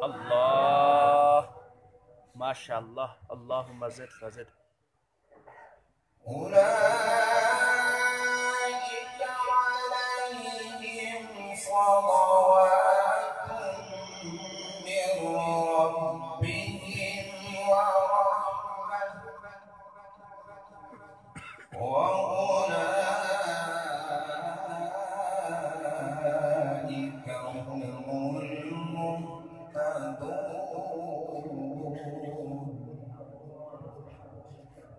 الله ما شاء الله. اللهم زد فزد. أولئك عليهم صلوات من ربهم ورحمة وأولئك هم المهتدون.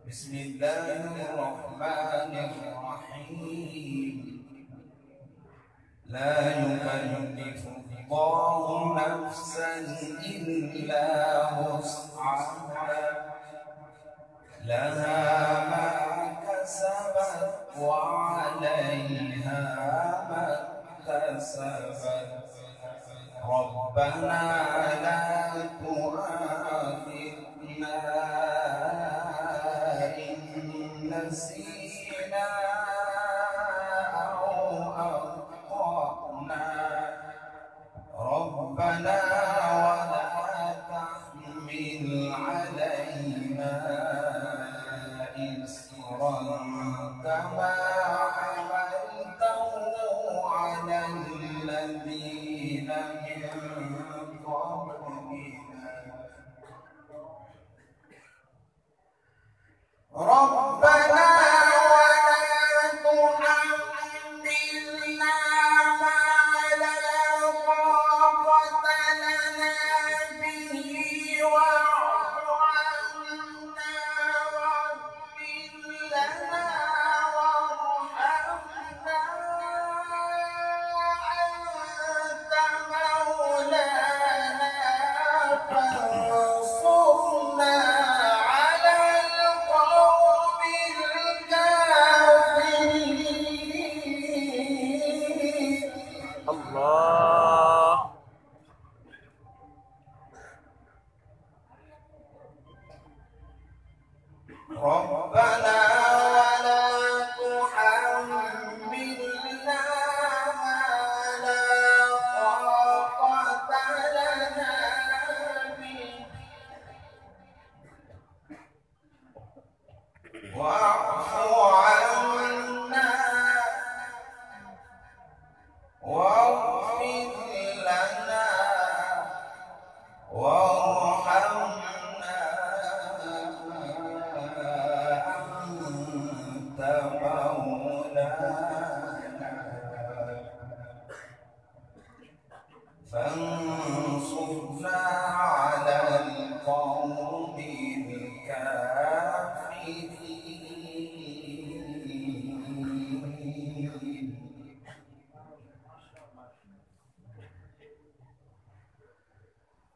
بسم الله الرحمن الرحيم. لا يكلف الله نفسا إلا وسعها لها ما كسبت وعليها ما اكتسبت. ربنا لا تؤاخذنا إن نسينا أو أخطأنا. ربنا ولا تحمل علينا إصرا كما حملته على الذين من قبلنا. ربنا ولا تحملنا ما لا طاقة لنا به واعف عنا واغفر لنا وارحمنا أنت مولانا فانصرنا على القوم الكافرين. الله ربنا ولا تحملنا ما لا طاقة لنا به واعف عنا واغفر لنا وارحمنا أنت مولانا فانصرنا على القوم الكافرين.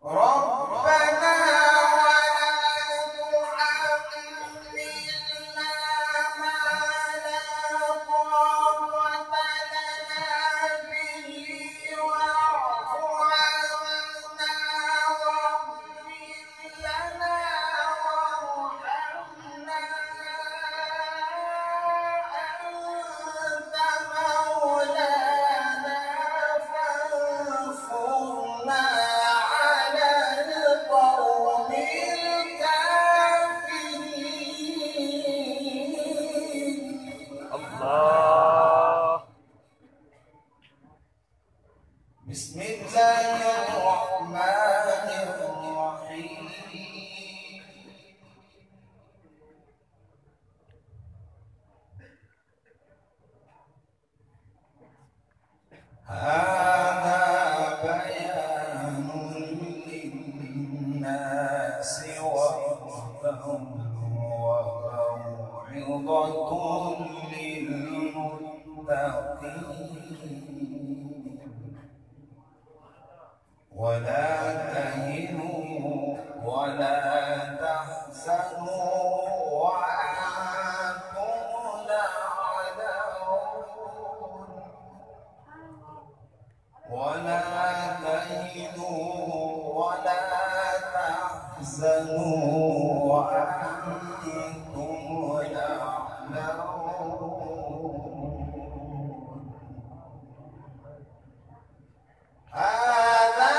ربنا ولا تحملنا ما لا طاقة لنا به واعف عنا واغفر لنا وارحمنا أنت مولانا فانصرنا على القوم الكافرين. الله بسم الله الرحمن الرحيم. هذا بيان للناس وهدى وموعظة ولا تهنوا ولا تحزنوا وأنتم الأعلون ولا تهنوا ولا تحزنوا وأنتم الأعلون. هذا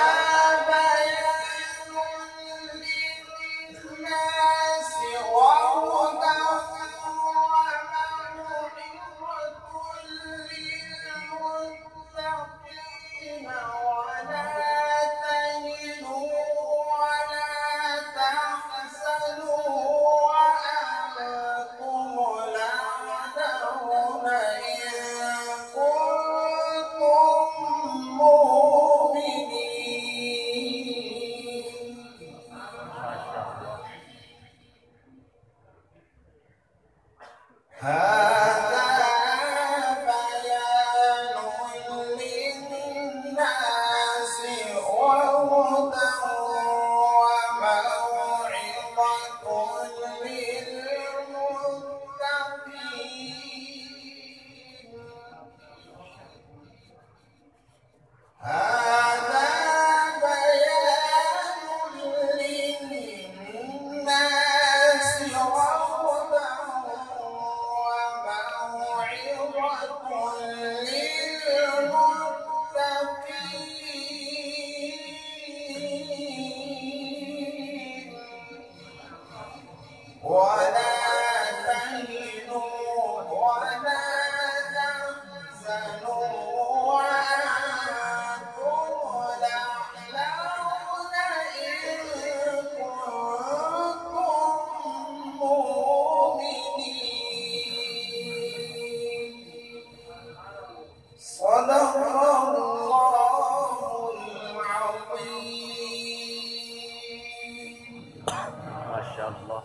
بيان للناس وهدى وموعظة للمتقين. ولا تهنوا ولا تحزنوا وأنتم الأعلون إن كنتم مؤمنين. هذا بيان للناس وهدى وموعظة للمتقين. هذا بيان للناس وهدى وموعظة للمتقين. ولا تهنوا ولا تحزنوا وأنتم الأعلون إن كنتم مؤمنين. صدق الله العظيم. ما شاء الله.